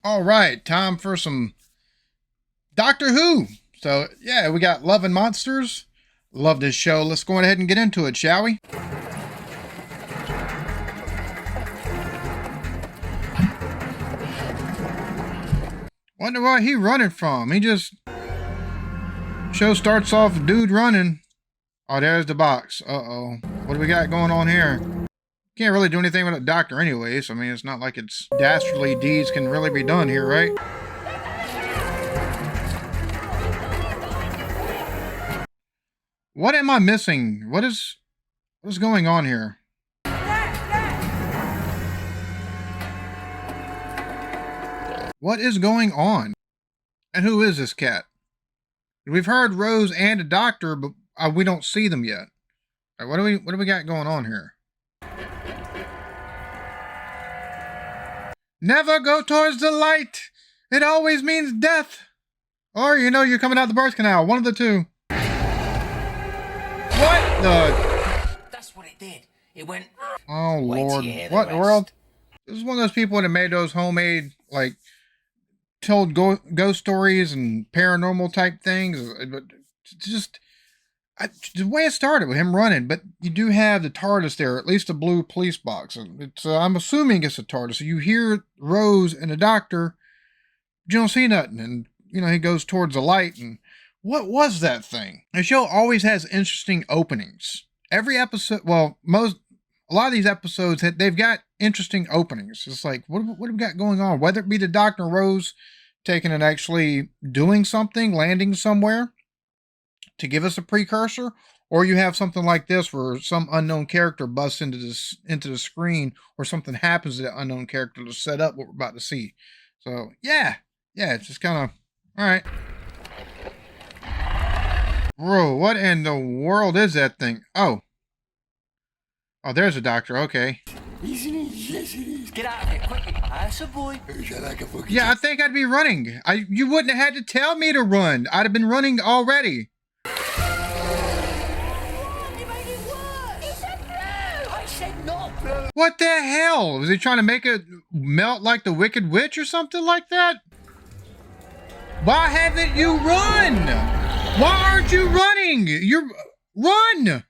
All right, time for some Doctor Who. So, yeah, we got Love and Monsters. Love this show. Let's go ahead and get into it, shall we? Wonder what he running from. He just... Show starts off dude running. Oh, there's the box. Uh-oh. What do we got going on here? Can't really do anything with a doctor anyways. I mean, it's not like it's dastardly deeds can really be done here, right? What am I missing? What is going on here? What is going on? And who is this cat? We've heard Rose and a doctor, but we don't see them yet. What do we got going on here? Never go towards the light. It always means death. Or, you know, you're coming out the birth canal. One of the two. What the? That's what it did. It went... Oh, Lord. What in the world? This is one of those people that made those homemade, like, told ghost stories and paranormal type things. But just... the way it started with him running, but you do have the TARDIS there, at least a blue police box. It's I'm assuming it's a TARDIS. So you hear Rose and the doctor, you don't see nothing, and you know he goes towards the light. And what was that thing? The show always has interesting openings. Every episode, well, a lot of these episodes they've got interesting openings. It's like what have we got going on? Whether it be the Doctor and Rose taking and actually doing something, landing somewhere to give us a precursor, or you have something like this where some unknown character busts into the screen, or something happens to that unknown character to set up what we're about to see. So yeah, it's just kind of all right. Bro, what in the world is that thing? Oh, there's a doctor. Okay. Yes, it is. Get out of here, quick. That's a boy. Yeah, I think I'd be running. You wouldn't have had to tell me to run. I'd have been running already. What the hell? Was he trying to make it melt like the Wicked Witch or something like that? Why haven't you run? Why aren't you running? Run!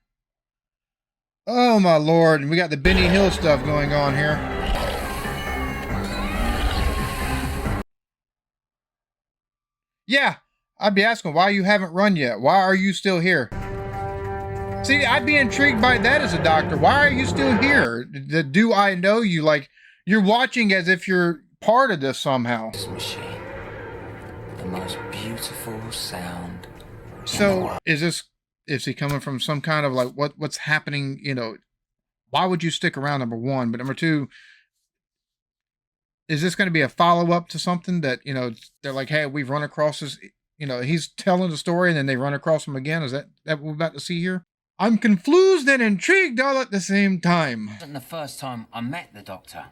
Oh my Lord, we got the Benny Hill stuff going on here. Yeah, I'd be asking why you haven't run yet. Why are you still here? See, I'd be intrigued by that as a doctor. Why are you still here? Do I know you? Like, you're watching as if you're part of this somehow. This machine, the most beautiful sound. So, is he coming from some kind of like, what's happening? You know, why would you stick around, number one? But number two, is this going to be a follow-up to something that, you know, they're like, hey, we've run across this, you know, he's telling the story and then they run across him again? Is that what we're about to see here? I'm confused and intrigued all at the same time. It wasn't the first time I met the Doctor,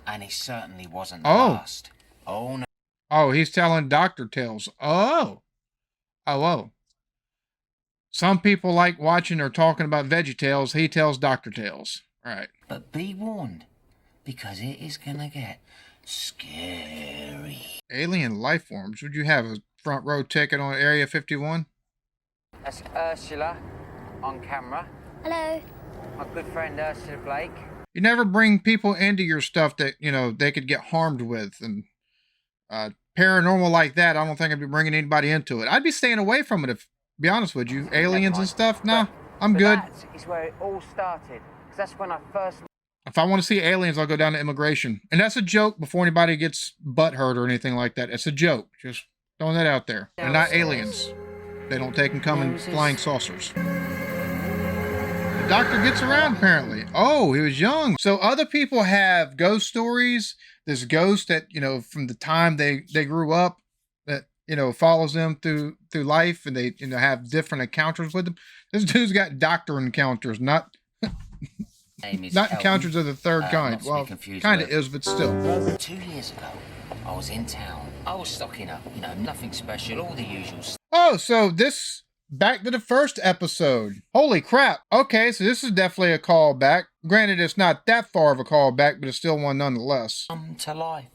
and it certainly wasn't the last. Oh, no. Oh, he's telling doctor tales. Oh. Some people like watching or talking about Veggie Tales. He tells doctor tales. All right. But be warned, because it is gonna get scary. Alien life forms. Would you have a front row ticket on Area 51? That's Ursula on camera. Hello. My good friend Ursula Blake. You never bring people into your stuff that, you know, they could get harmed with. And paranormal like that, I don't think I'd be bringing anybody into it. I'd be staying away from it, if, to be honest with you. Aliens and stuff, nah, I'm good. That is where it all started. Because that's when I first... If I want to see aliens, I'll go down to immigration. And that's a joke before anybody gets butt hurt or anything like that. It's a joke. Just throwing that out there. They're not aliens. They don't take and come in flying saucers. The doctor gets around, apparently. Oh, he was young. So other people have ghost stories. This ghost that, you know, from the time they grew up, that, you know, follows them through life, and they, you know, have different encounters with them. This dude's got doctor encounters, not encounters of the third kind. Well, kind of is, but still. 2 years ago, I was in town. I was stocking up, you know, nothing special, all the usual stuff. Oh, so this, back to the first episode. Holy crap. Okay, so this is definitely a callback. Granted, it's not that far of a callback, but it's still one nonetheless. Come to life.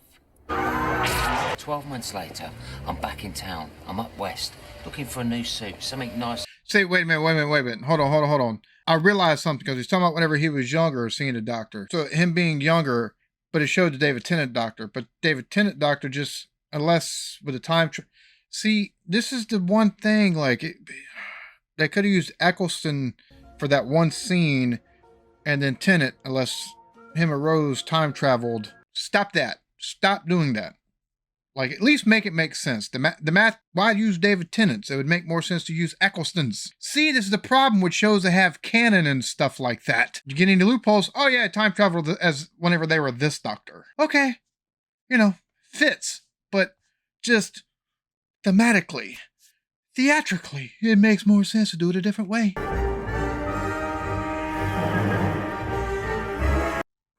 12 months later, I'm back in town. I'm up west, looking for a new suit, something nice. See, wait a minute. Hold on. I realized something because he's talking about whenever he was younger seeing a doctor. So him being younger, but it showed the David Tennant doctor. But David Tennant doctor just, unless with the time... See, this is the one thing, like, they could have used Eccleston for that one scene, and then Tennant, unless him and Rose time traveled. Stop that. Stop doing that. Like, at least make it make sense. The math, why use David Tennant's? It would make more sense to use Eccleston's. See, this is the problem with shows that have canon and stuff like that. You get any loopholes? Oh yeah, time traveled as whenever they were this doctor. Okay. You know, fits. But just thematically, theatrically, it makes more sense to do it a different way.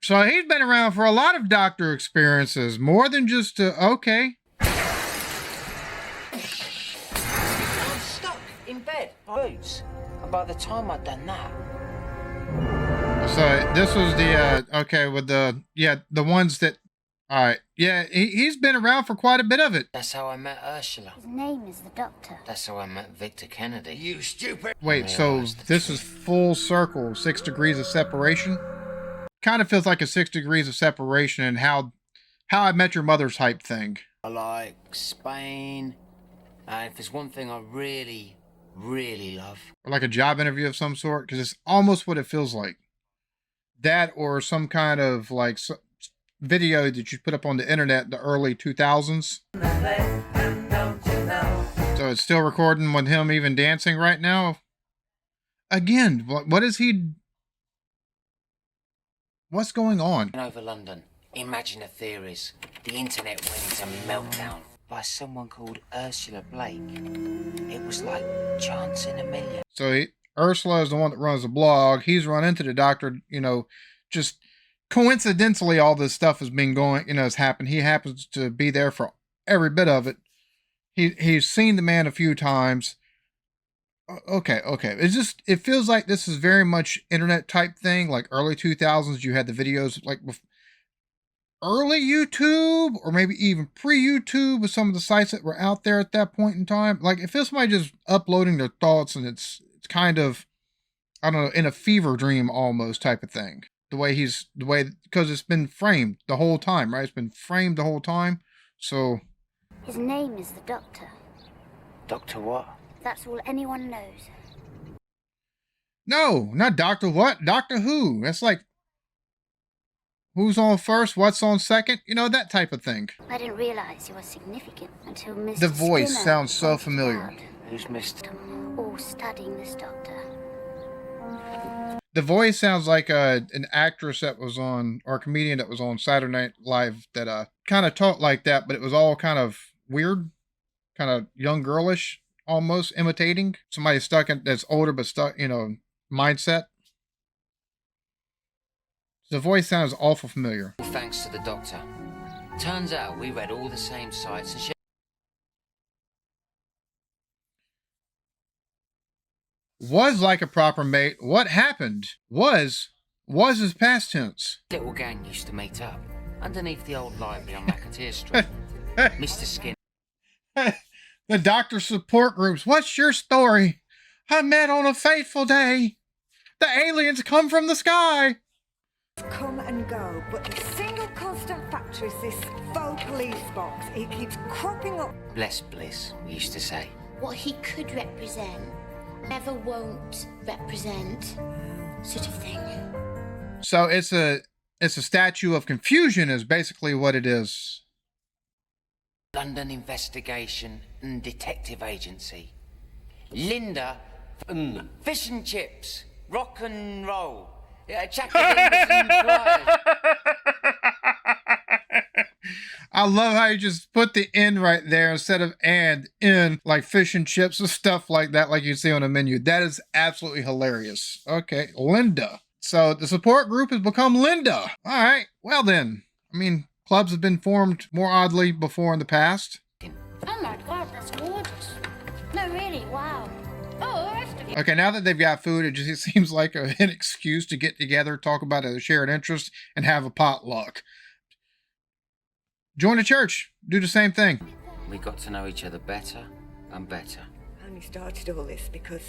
So he's been around for a lot of doctor experiences, more than just, okay. I'm stuck in bed, boots. And by the time I'd done that... So this was the, okay, with the, yeah, the ones that, alright. Yeah, he's been around for quite a bit of it. That's how I met Ursula. His name is the Doctor. That's how I met Victor Kennedy. You stupid! Wait, so this is full circle, 6 degrees of separation? Kind of feels like a 6 degrees of separation and how I Met Your Mother type thing. I like Spain. If there's one thing I really, really love. Or like a job interview of some sort, because it's almost what it feels like. That or some kind of like video that you put up on the internet in the early 2000s. So it's still recording with him even dancing right now. Again, what is he... What's going on? Over London, imagine the theories. The internet went into meltdown by someone called Ursula Blake. It was like chance in a million. So Ursula is the one that runs the blog. He's run into the doctor, you know, just coincidentally all this stuff has been going, you know, has happened. He happens to be there for every bit of it. He's seen the man a few times. Okay. It feels like this is very much internet type thing, like early 2000s. You had the videos like early YouTube or maybe even pre-YouTube with some of the sites that were out there at that point in time. Like it feels somebody just uploading their thoughts and it's kind of, I don't know, in a fever dream almost type of thing. Because it's been framed the whole time, right? It's been framed the whole time. So. His name is the Doctor. Doctor what? That's all anyone knows. No, not Doctor what? Doctor Who. That's like, who's on first? What's on second? You know, that type of thing. I didn't realize you were significant until Mr. The voice Skinner sounds so familiar. Who's Mr.? All studying this Doctor. The voice sounds like an actress that was on, or a comedian that was on Saturday Night Live that kind of talked like that, but it was all kind of weird, kind of young girlish. Almost imitating somebody stuck in that's older but stuck, you know, mindset. The voice sounds awful familiar. Thanks to the Doctor. Turns out we read all the same sites and shit. Was like a proper mate. What happened? Was his past tense. Little gang used to meet up underneath the old library on McAteer Street. Mr. Skinner. The doctor support groups. What's your story? I met on a fateful day. The aliens come from the sky. Come and go, but the single constant factor is this faux police box. It keeps cropping up. Bless bliss, we used to say. What he could represent, never won't represent, sort of thing. So it's a statue of confusion is basically what it is. London Investigation and Detective Agency. Linda, fish and chips, rock and roll. I love how you just put the "in" right there instead of "and" in, like fish and chips and stuff like that, like you see on a menu. That is absolutely hilarious. Okay, Linda. So the support group has become Linda. All right, well then. I mean, clubs have been formed more oddly before in the past. Oh my god, that's gorgeous. No, really, wow. Oh, the rest of you. Okay, now that they've got food, it seems like an excuse to get together, talk about a shared interest, and have a potluck. join a church, do the same thing. We got to know each other better and better. I only started all this because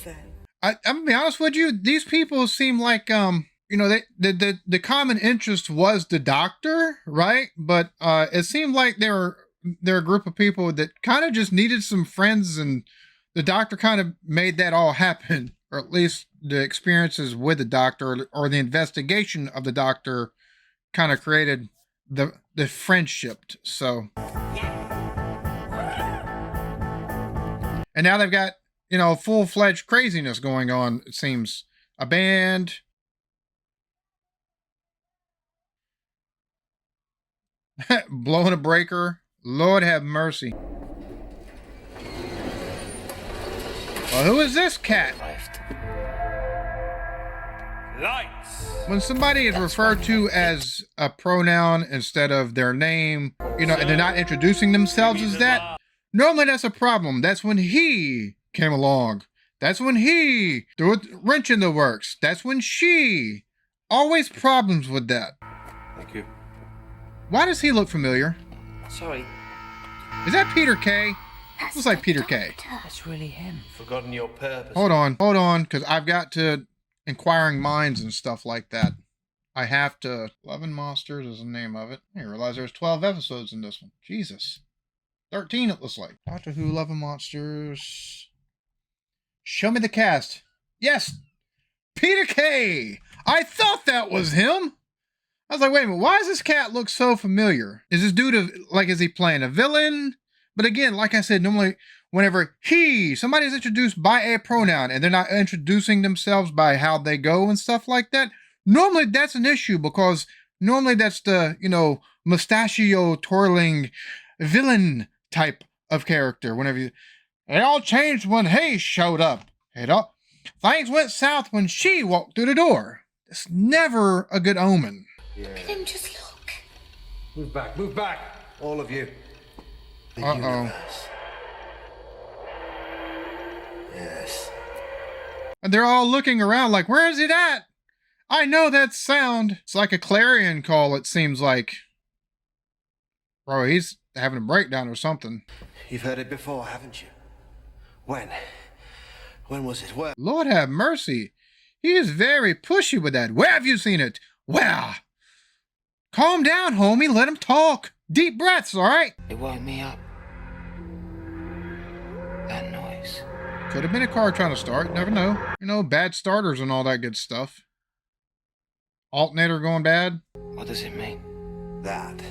I'm gonna be honest with you. These people seem like the common interest was the doctor, right? But it seemed like they're a group of people that kind of just needed some friends, and the doctor kind of made that all happen, or at least the experiences with the doctor or the investigation of the doctor kind of created the friendship. So, and now they've got full-fledged craziness going on. It seems a band. Blowing a breaker. Lord have mercy. Well, who is this cat? Lights. When somebody is referred to as a pronoun instead of their name, and they're not introducing themselves as that, normally that's a problem. That's when he came along. That's when he threw a wrench in the works. That's when she. Always problems with that. Thank you. Why does he look familiar? Sorry, Is that Peter Kay? Looks like Peter Kay. that's really him. Forgotten your purpose. Hold on, because I've got to inquiring minds and stuff like that. I have to. 11 Monsters is the name of it. I didn't realize there's 12 episodes in this one. Jesus. 13 it looks like. Doctor Who, 11 Monsters. Show me the cast. Yes! Peter Kay! I thought that was him! I was like, wait a minute, why does this cat look so familiar? Is this dude, is he playing a villain? But again, like I said, normally whenever somebody's introduced by a pronoun and they're not introducing themselves by how they go and stuff like that, normally that's an issue, because normally that's the, mustachio twirling villain type of character. Whenever it all changed when he showed up. Things went south when she walked through the door. It's never a good omen. Look at him, just look. Move back, all of you. The Uh-oh. universe. Yes. And they're all looking around like, where is it at? I know that sound. It's like a clarion call, it seems like. Bro, he's having a breakdown or something. You've heard it before, haven't you? When? When was it? Where? Lord have mercy. He is very pushy with that. Where have you seen it? Where? Calm down, homie. Let him talk. Deep breaths, all right? It woke me up. That noise. Could have been a car trying to start. Never know. Bad starters and all that good stuff. Alternator going bad. What does it mean? That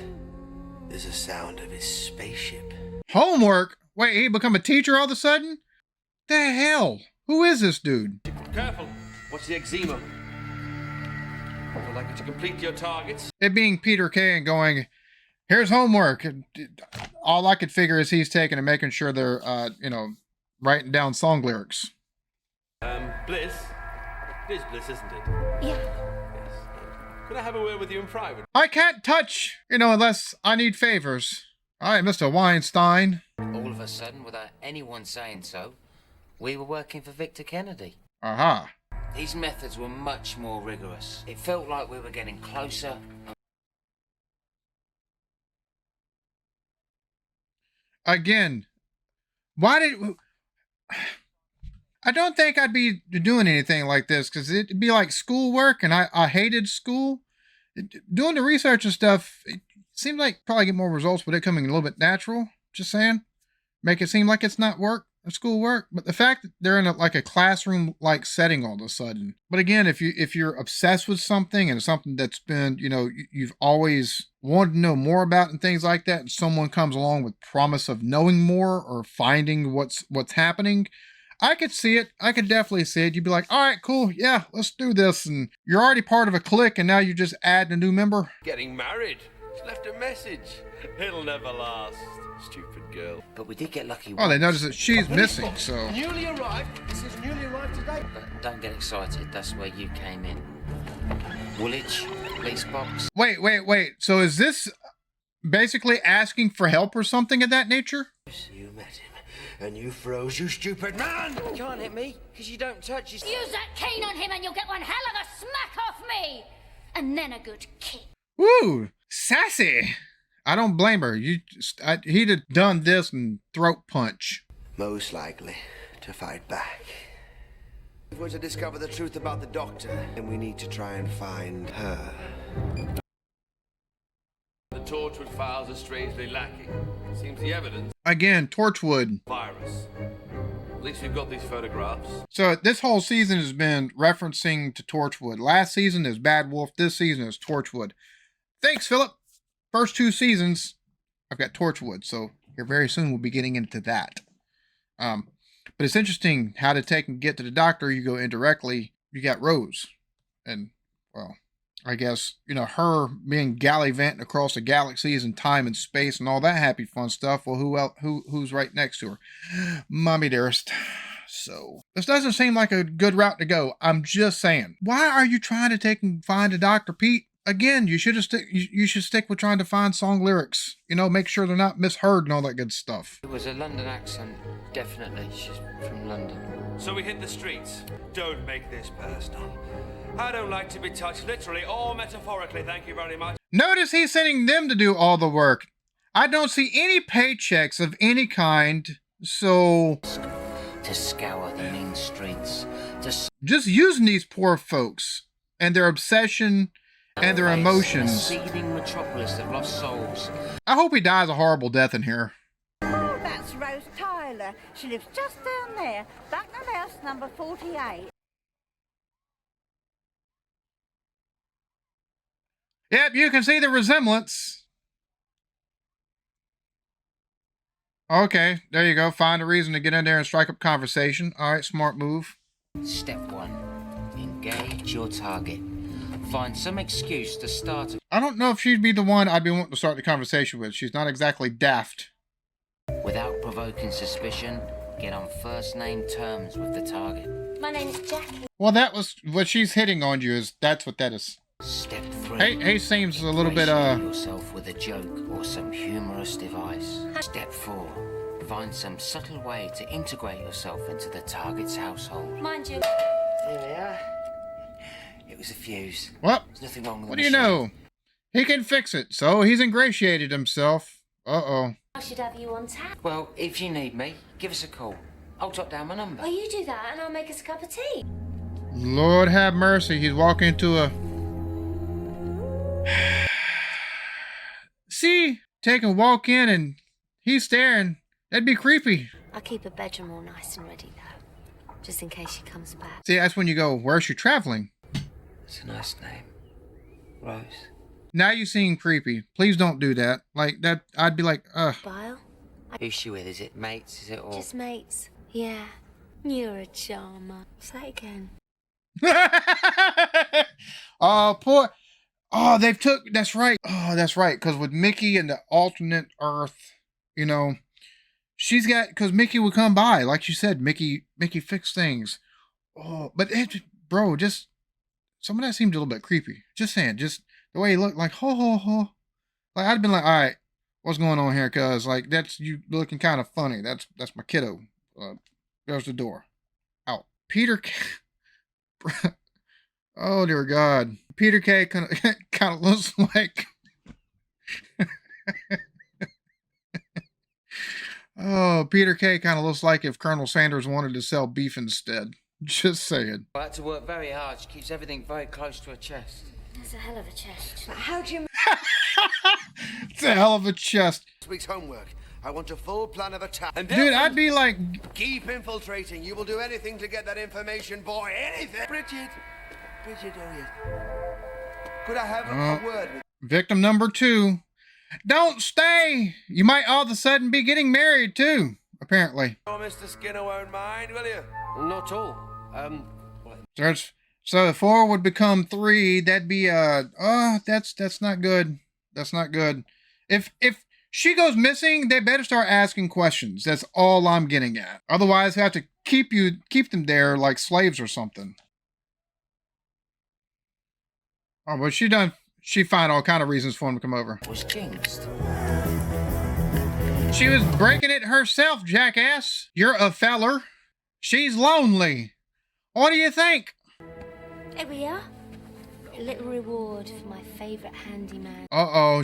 is the sound of his spaceship. Homework? Wait, he become a teacher all of a sudden? The hell? Who is this dude? Careful. What's the eczema? I'd like you to complete your targets. It being Peter Kay and going, here's homework. All I could figure is he's taking and making sure they're, writing down song lyrics. Bliss. It is Bliss, isn't it? Yeah. Yes. Could I have a word with you in private? I can't touch, unless I need favors. All right, Mr. Weinstein. All of a sudden, without anyone saying so, we were working for Victor Kennedy. Aha. These methods were much more rigorous. It felt like we were getting closer. Again, I don't think I'd be doing anything like this, because it'd be like schoolwork, and I hated school. Doing the research and stuff, it seemed like probably get more results with it coming a little bit natural. Just saying. Make it seem like it's not work. Schoolwork, but the fact that they're in a classroom like setting all of a sudden. But again, if you're obsessed with something and something that's been you've always wanted to know more about and things like that, and someone comes along with promise of knowing more or finding what's happening, I could see it. I could definitely see it. You'd be like, all right, cool, yeah, let's do this. And you're already part of a clique, and now you just add a new member. Getting married. She left a message. It'll never last. Stupid girl. But we did get lucky Oh, they noticed that she's missing, so. Newly arrived. This is newly arrived today. But don't get excited. That's where you came in. Woolwich, police box. Wait. So is this basically asking for help or something of that nature? You met him, and you froze, you stupid man! You can't hit me, because you don't touch his... Use that cane on him and you'll get one hell of a smack off me! And then a good kick. Woo! Sassy! I don't blame her. He'd have done this and throat punch. Most likely to fight back. If we're to discover the truth about the doctor, then we need to try and find her. The Torchwood files are strangely lacking. Seems the evidence. Again, Torchwood. Virus. At least we've got these photographs. So this whole season has been referencing to Torchwood. Last season is Bad Wolf. This season is Torchwood. Thanks, Philip. First 2 seasons, I've got Torchwood. So here very soon we'll be getting into that. But it's interesting how to take and get to the doctor. You go indirectly. You got Rose. And, well, I guess, you know, her being gallivanting across the galaxies and time and space and all that happy fun stuff. Well, who's right next to her? Mommy dearest. So this doesn't seem like a good route to go. I'm just saying. Why are you trying to take and find a Dr. Pete? Again, you should stick with trying to find song lyrics. You know, make sure they're not misheard and all that good stuff. It was a London accent, definitely. She's from London. So we hit the streets. Don't make this personal. I don't like to be touched literally or metaphorically, thank you very much. Notice he's sending them to do all the work. I don't see any paychecks of any kind, so... To scour the mean streets. Just using these poor folks and their obsession and their emotions. A seething metropolis of lost souls. I hope he dies a horrible death in here. Oh, that's Rose Tyler. She lives just down there, Buckingham House number 48. Yep, you can see the resemblance. Okay, there you go. Find a reason to get in there and strike up conversation. All right, smart move. Step 1. Engage your target. Find some excuse to start. I don't know if she'd be the one I'd be wanting to start the conversation with. She's not exactly daft. Without provoking suspicion, get on first name terms with the target. My name's Jackie. Well, that was what she's hitting on you. That's what that is. Step 3. Hey, seems a little bit yourself with a joke or some humorous device. Step 4. Find some subtle way to integrate yourself into the target's household. Mind you. Here we are. It was a fuse. What? There's nothing wrong with What the do you know? He can fix it, so he's ingratiated himself. Uh-oh. I should have you on tap. Well, if you need me, give us a call. I'll jot down my number. Oh, you do that and I'll make us a cup of tea. Lord have mercy. He's walking into a... See? Take a walk in and he's staring. That'd be creepy. I'll keep her bedroom all nice and ready, though. Just in case she comes back. See, that's when you go, where's she traveling? It's a nice name. Rose. Now you seem creepy. Please don't do that. Like, that, I'd be like, ugh. Bile? Who's she with? Is it mates? Is it all? Just mates. Yeah. You're a charmer. Say it again. Oh, poor... Oh, they've took... That's right. Oh, that's right. Because with Mickey and the alternate Earth, you know, she's got... Because Mickey would come by. Like you said, Mickey fixed things. Oh, but, bro, just... Some of that seemed a little bit creepy. Just saying. Just the way he looked, like, ho, ho, ho. Like, I'd been like, all right, what's going on here? Because, like, that's you looking kind of funny. That's my kiddo. There's the door. Out. Peter... Oh, dear God. Peter K kind of looks like... Oh, Peter K kind of looks like if Colonel Sanders wanted to sell beef instead. Just saying. I had to work very hard. She keeps everything very close to her chest. That's a hell of a chest. But how do you... It's a hell of a chest. This week's homework. I want a full plan of attack. And Dude, I'd be like... Keep infiltrating. You will do anything to get that information, boy. Anything. Bridget, oh yes. Could I have a word with... Victim number 2. Don't stay. You might all of a sudden be getting married too, apparently. Oh, Mr. Skinner won't mind, will you? Not all. So if 4 would become 3, that'd be that's not good. That's not good. If she goes missing, they better start asking questions. That's all I'm getting at. Otherwise, they have to keep them there like slaves or something. Oh, but she find all kind of reasons for him to come over. Was jinxed. She was breaking it herself, jackass. You're a feller. She's lonely. What do you think? Here we are. A little reward for my favourite handyman.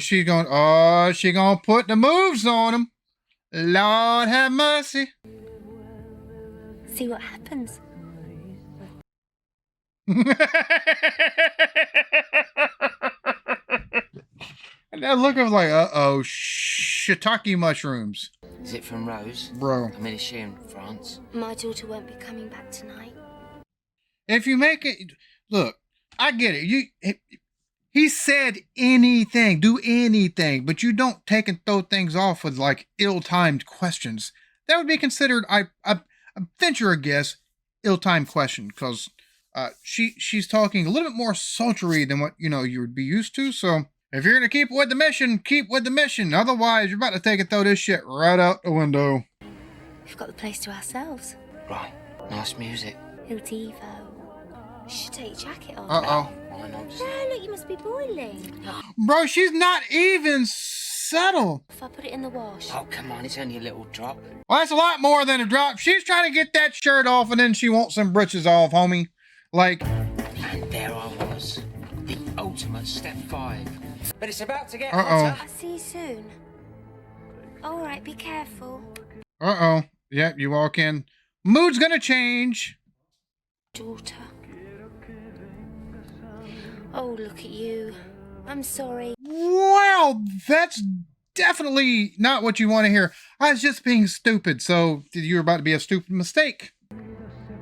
She gonna put the moves on him. Lord have mercy. See what happens. And that look of like, shiitake mushrooms. Is it from Rose? Bro. I'm in in France. My daughter won't be coming back tonight. If you make it, look, I get it. He said anything, do anything, but you don't take and throw things off with like ill-timed questions. That would be considered, I venture a guess, ill-timed question, because she's talking a little bit more sultry than what you would be used to. So if you're gonna keep with the mission, keep with the mission. Otherwise, you're about to take and throw this shit right out the window. We've got the place to ourselves. Right. Nice music. Il Divo. You should take your jacket off. Why not? No, look, you must be boiling. Bro, she's not even subtle. If I put it in the wash. Oh, come on. It's only a little drop. Well, that's a lot more than a drop. She's trying to get that shirt off, and then she wants some britches off, homie. Like. And there I was. The ultimate step 5. But it's about to get I'll see you soon. All right, be careful. Yep, you walk in. Mood's gonna change. Daughter. Oh, look at you. I'm sorry. Well, that's definitely not what you want to hear. I was just being stupid, so you were about to be a stupid mistake.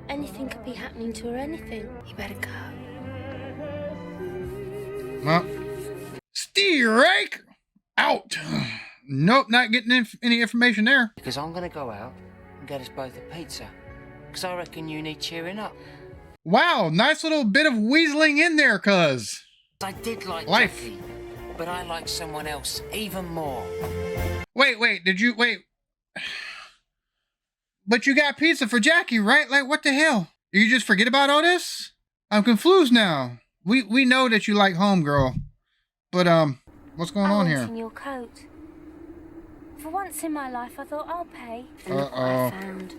Anything could be happening to her, anything. You better go. Well, Steerake out. Nope, not getting any information there. Because I'm going to go out and get us both a pizza. Because I reckon you need cheering up. Wow, nice little bit of weaseling in there, cuz. I did like Life. Jackie, but I like someone else even more. Wait, wait. But you got pizza for Jackie, right? Like, what the hell? You just forget about all this? I'm confused now. We know that you like homegirl. But, what's going on here? In your coat. For once in my life, I thought I'll pay. And look what I found.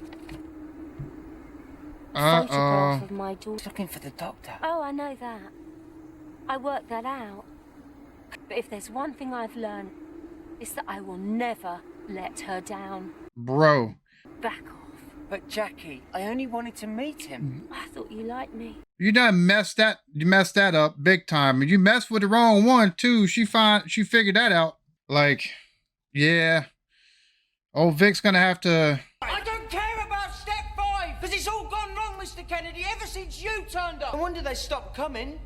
Photograph of my daughter. Looking for the doctor. Oh, I know that. I worked that out. But if there's one thing I've learned, it's that I will never let her down. Bro. Back off. But Jackie, I only wanted to meet him. I thought you liked me. You done messed that up big time. And you messed with the wrong one too. She figured that out. Like, yeah. Old Vic's gonna have to. I don't care about step 5, because it's all gone wrong, Mr. Kennedy, ever since you turned up. No wonder they stopped coming.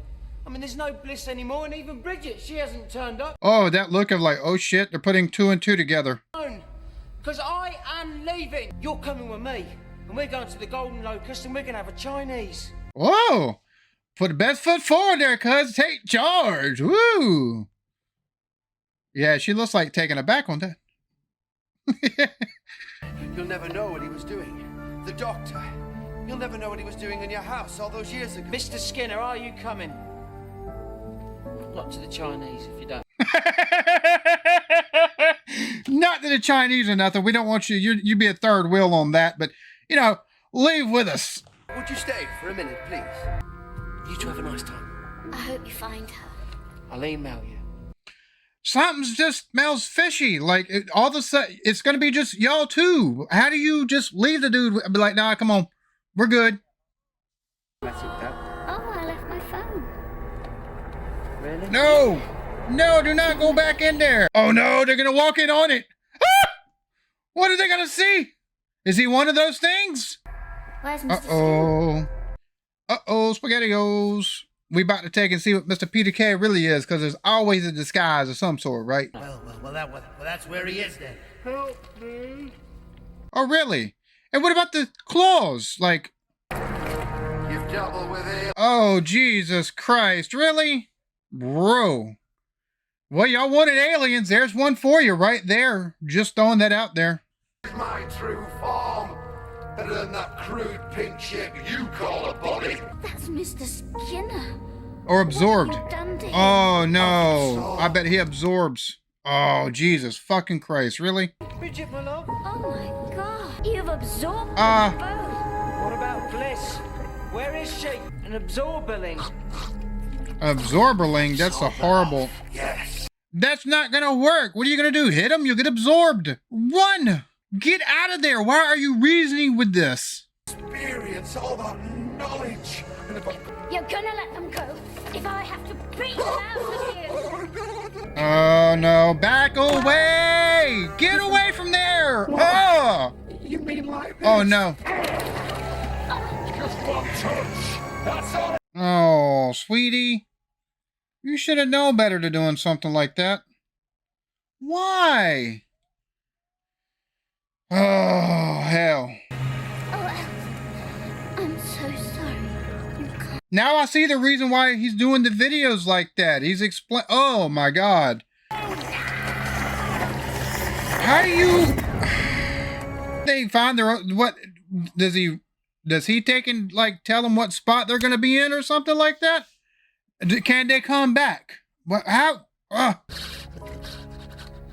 I mean, there's no Bliss anymore, and even Bridget, she hasn't turned up. Oh, that look of like, oh shit, they're putting 2 and 2 together. Because I am leaving. You're coming with me, and we're going to the Golden Locust, and we're going to have a Chinese. Whoa! Put the best foot forward there, cuz. Take charge. Woo! Yeah, she looks like taking a back on that. You'll never know what he was doing. The doctor. You'll never know what he was doing in your house all those years ago. Mr. Skinner, are you coming? Not to the Chinese, if you don't. Not to the Chinese or nothing. We don't want you. You'd be a third wheel on that, but leave with us. Would you stay for a minute, please? You two have a nice time. I hope you find her. I'll email you. Something just smells fishy. Like all of a sudden, it's gonna be just y'all two. How do you just leave the dude and be like, nah, come on, we're good. That's it, that. Oh, I left my phone. Really? No, do not go back in there. Oh no, they're gonna walk in on it. Ah! What are they gonna see? Is he one of those things? Where's Mr. SpaghettiOs. We about to take and see what Mr. Peter K really is, because there's always a disguise of some sort, right? Well, that's where he is then. Help me. Oh, really? And what about the claws? Like, You've doubled with it. oh, Jesus Christ, really? Bro. Well, y'all wanted aliens. There's one for you right there. Just throwing that out there. My true form. Better than that crude pink shape you call a body. That's Mr. Skinner. Or absorbed. What have you done to him? Oh, no. I bet he absorbs. Oh, Jesus fucking Christ. Really? Bridget, my love. Oh my God. You've absorbed Ah. them both. What about Bliss? Where is she? And absorbing. Absorberling, that's a horrible... Yes. That's not gonna work. What are you gonna do? Hit him? You'll get absorbed. Run! Get out of there. Why are you reasoning with this? Experience all that knowledge. And if I... You're gonna let them go if I have to beat them out of here. Oh no, back away! Get away from there! Oh! You mean like this? Oh no. Just one touch. That's all. Oh, sweetie. You should have known better to doing something like that. Why? Oh, hell. Oh, I'm so sorry. You can't. Now I see the reason why he's doing the videos like that. He's explain. Oh my God. How do you? They find their what? Does he take and like tell them what spot they're gonna be in or something like that? Can they come back? What? How?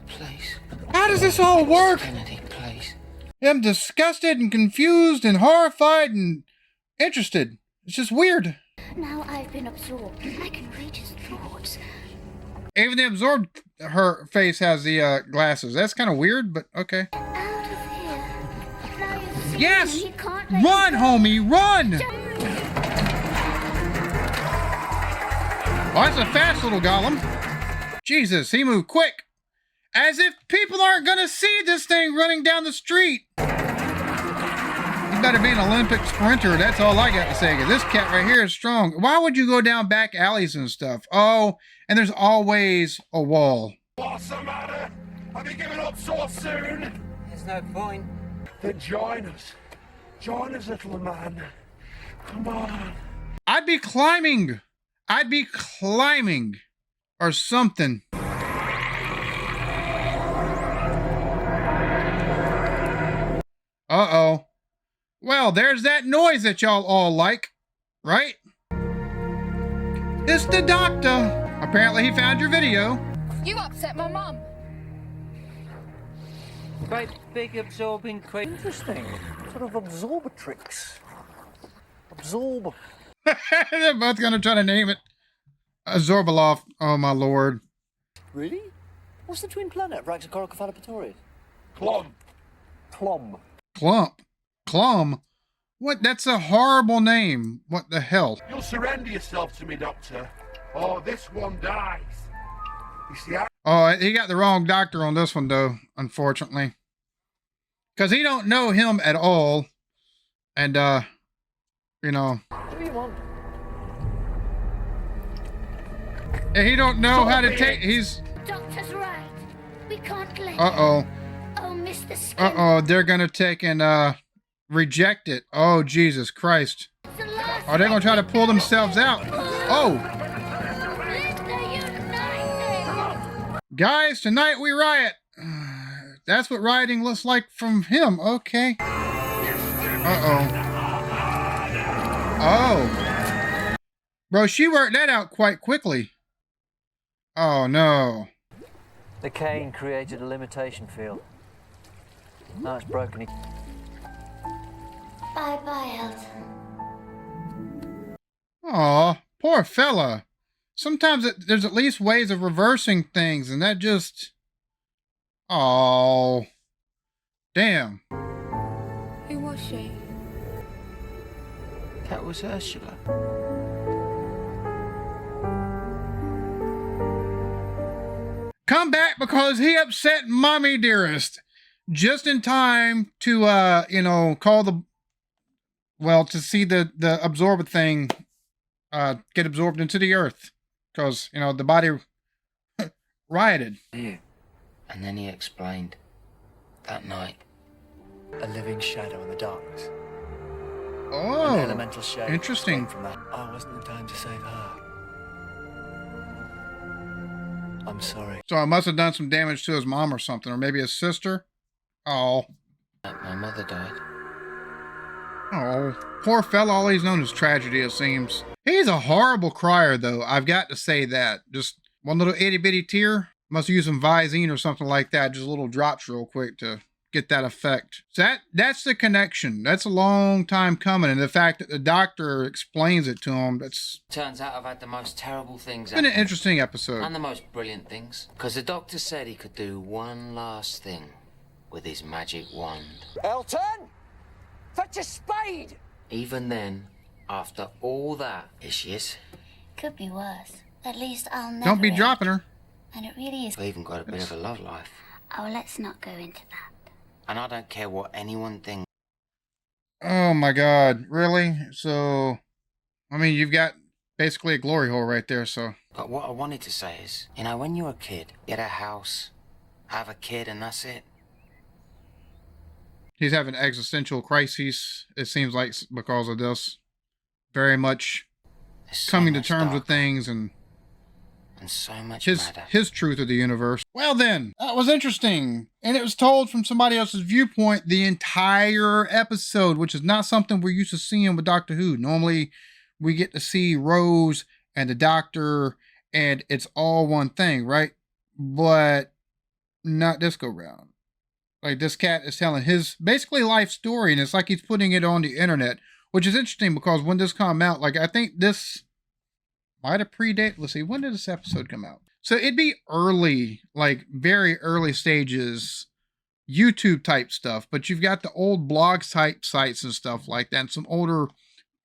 Please. How does this all work? Kennedy, please. I'm disgusted and confused and horrified and interested. It's just weird. Now I've been absorbed. I can read his thoughts. Even the absorbed her face has the glasses. That's kind of weird, but okay. Out of here. Now you've seen Yes! him. He can't let Run, you go. homie, run! Oh, that's a fast little golem. Jesus, he moved quick. As if people aren't gonna see this thing running down the street. You better be an Olympic sprinter. That's all I got to say. 'Cause this cat right here is strong. Why would you go down back alleys and stuff? Oh, and there's always a wall. What's the matter? Have you given up so soon? There's no point. Then join us. Join us, little man. Come on. I'd be climbing. Or something. Uh-oh. Well, there's that noise that y'all all like, right? It's the doctor. Apparently he found your video. You upset my mum. Great big absorbing creature. Interesting. Sort of absorbatrix. Absorb. They're both gonna try to name it Zorbalov. Oh my lord. Really? What's the twin planet of Raxacoricophalopatorius? Plum. Clom. Clum? What? That's a horrible name. What the hell? You'll surrender yourself to me, Doctor, or this one dies. You see, Oh, he got the wrong doctor on this one, though, unfortunately. Because he don't know him at all. And, you know. What do you want? And he don't know how to take... He's... Doctor's right. We can't let Uh-oh. Oh, Mr. Skin. Uh-oh, they're gonna take and, reject it. Oh, Jesus Christ. The last Are they gonna try to pull themselves out? Oh! Guys, tonight we riot. That's what rioting looks like from him. Okay. Uh-oh. Oh. Bro, she worked that out quite quickly. Oh, no. The cane created a limitation field. Now it's broken. Bye-bye, Elton. Aw, poor fella. Sometimes there's at least ways of reversing things, and that just... Oh, damn. Who was she? That was Ursula. Come back because he upset Mommy Dearest. Just in time to, you know, call the... Well, to see the absorber thing get absorbed into the earth. Because, you know, the body rioted. And then he explained. That night. A living shadow in the darkness. An Oh, elemental shape interesting. sprang from that. I wasn't in time to save her. I'm sorry. So I must have done some damage to his mom or something, or maybe his sister. Oh. My mother died. Oh, poor fella. All he's known is tragedy, it seems. He's a horrible crier, though. I've got to say that. Just one little itty bitty tear. Must use some Visine or something like that. Just little drops real quick to get that effect. So that's the connection. That's a long time coming. And the fact that the doctor explains it to him, that's... Turns out I've had the most terrible things been an interesting episode. And the most brilliant things. Because the doctor said he could do one last thing with his magic wand. Elton! Fetch a spade! Even then, after all that, here she is. Could be worse. At least I'll never. Don't be dropping her. And it really is. I've even got a bit of a love life. Oh, let's not go into that. And I don't care what anyone thinks. Oh my God, really? So, I mean, you've got basically a glory hole right there, so. But what I wanted to say is, you know, when you're a kid, get a house, have a kid, and that's it. He's having existential crises, it seems like, because of this. Very much coming to terms with things and so much his truth of the universe. Well then, that was interesting. And it was told from somebody else's viewpoint the entire episode, which is not something we're used to seeing with Doctor Who. Normally, we get to see Rose and the Doctor, and it's all one thing, right? But not this go round. Like, this cat is telling his basically life story, and it's like he's putting it on the internet, which is interesting because when this come out, like, I think this might have predate. Let's see, when did this episode come out? So it'd be early, like very early stages, YouTube type stuff, but you've got the old blog type sites and stuff like that, and some older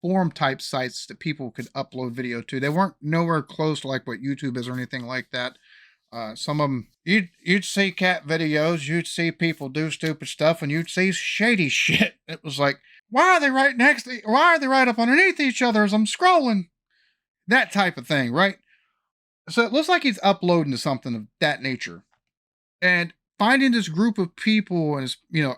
forum type sites that people could upload video to. They weren't nowhere close to like what YouTube is or anything like that. Some of them, you'd see cat videos, you'd see people do stupid stuff, and you'd see shady shit. It was like, why are they right next to, why are they right up underneath each other as I'm scrolling? That type of thing, right? So it looks like he's uploading to something of that nature. And finding this group of people, and, you know,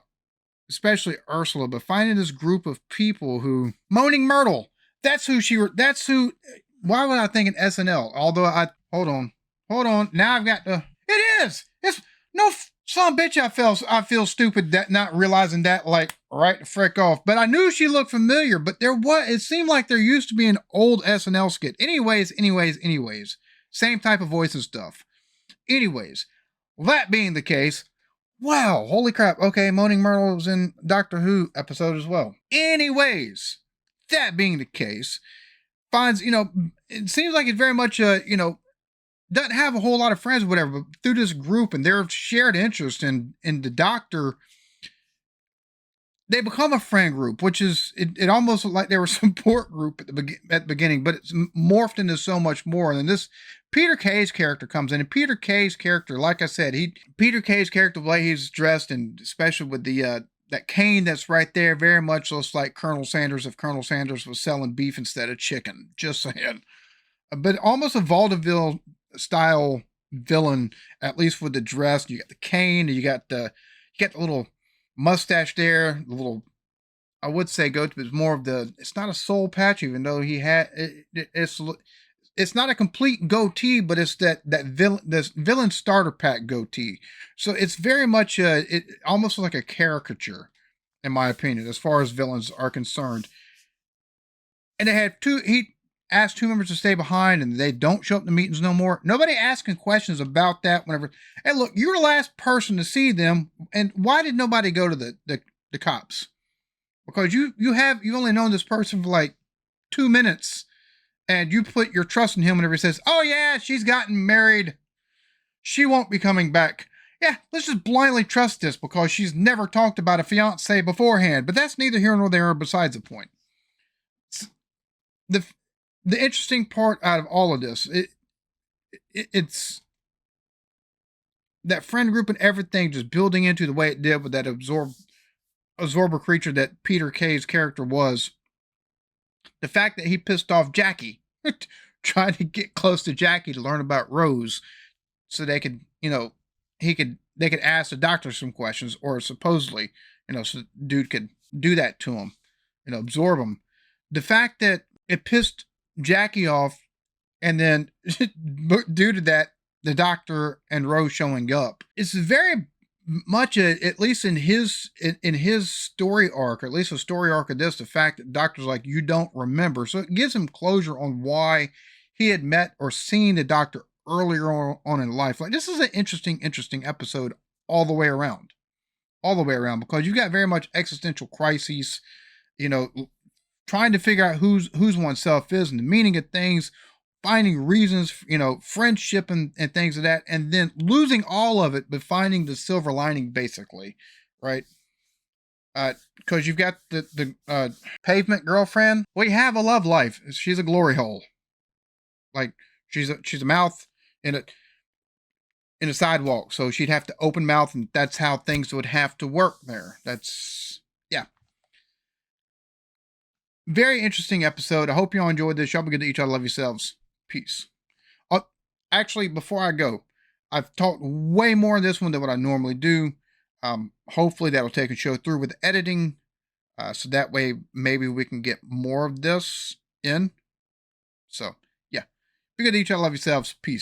especially Ursula, but finding this group of people who, Moaning Myrtle, that's who, why would I think an SNL? Although hold on, now I've got the, it's no, some bitch I feel stupid that not realizing that, like, right the frick off. But I knew she looked familiar, but it seemed like there used to be an old SNL skit. Anyways. Same type of voice and stuff. Anyways, that being the case, wow, holy crap. Okay, Moaning Myrtle was in Doctor Who episode as well. Anyways, that being the case, finds, you know, it seems like it's very much, you know, doesn't have a whole lot of friends or whatever, but through this group and their shared interest in the Doctor, they become a friend group, which is, it almost looked like they were a support group at the beginning, but it's morphed into so much more. And then this Peter Kay's character comes in, and Peter Kay's character, like I said, Peter Kay's character, the way he's dressed, and especially with the, that cane that's right there, very much looks like Colonel Sanders if Colonel Sanders was selling beef instead of chicken. Just saying. But almost a vaudeville style villain, at least with the dress. You got the cane, you got the little mustache there, the little, I would say goatee, but it's more of the, it's not a soul patch, even though he had it's not a complete goatee, but it's that villain starter pack goatee. So it's very much it almost like a caricature, in my opinion, as far as villains are concerned. And they had he asked 2 members to stay behind, and they don't show up to meetings no more. Nobody asking questions about that whenever, hey, look, you're the last person to see them, and why did nobody go to the cops? Because you've only known this person for like 2 minutes, and you put your trust in him whenever he says, oh yeah, she's gotten married, she won't be coming back. Yeah, let's just blindly trust this because she's never talked about a fiance beforehand. But that's neither here nor there, besides the point. The interesting part out of all of this, it's that friend group and everything just building into the way it did with that absorber creature that Peter Kay's character was. The fact that he pissed off Jackie, trying to get close to Jackie to learn about Rose, so they could, you know, they could ask the Doctor some questions, or supposedly, you know, so the dude could do that to him, you know, absorb him. The fact that it pissed Jackie off, and then due to that, the Doctor and Rose showing up, it's very much at least in his story arc, or at least a story arc of this, the fact that Doctor's like, you don't remember, so it gives him closure on why he had met or seen the Doctor earlier on in life. Like, this is an interesting episode all the way around. all the way around, because you've got very much existential crises, you know, trying to figure out who's oneself is and the meaning of things, finding reasons, you know, friendship and things of that, and then losing all of it, but finding the silver lining, basically, right? Because you've got the pavement girlfriend. We have a love life. She's a glory hole. Like she's a mouth in a sidewalk, so she'd have to open mouth, and that's how things would have to work there. That's, yeah. Very interesting episode. I hope you all enjoyed this. Y'all be good to each other. Love yourselves. Peace. Actually, before I go, I've talked way more in this one than what I normally do. Hopefully that'll take a show through with editing. So that way maybe we can get more of this in. So yeah. Be good to each other. Love yourselves. Peace.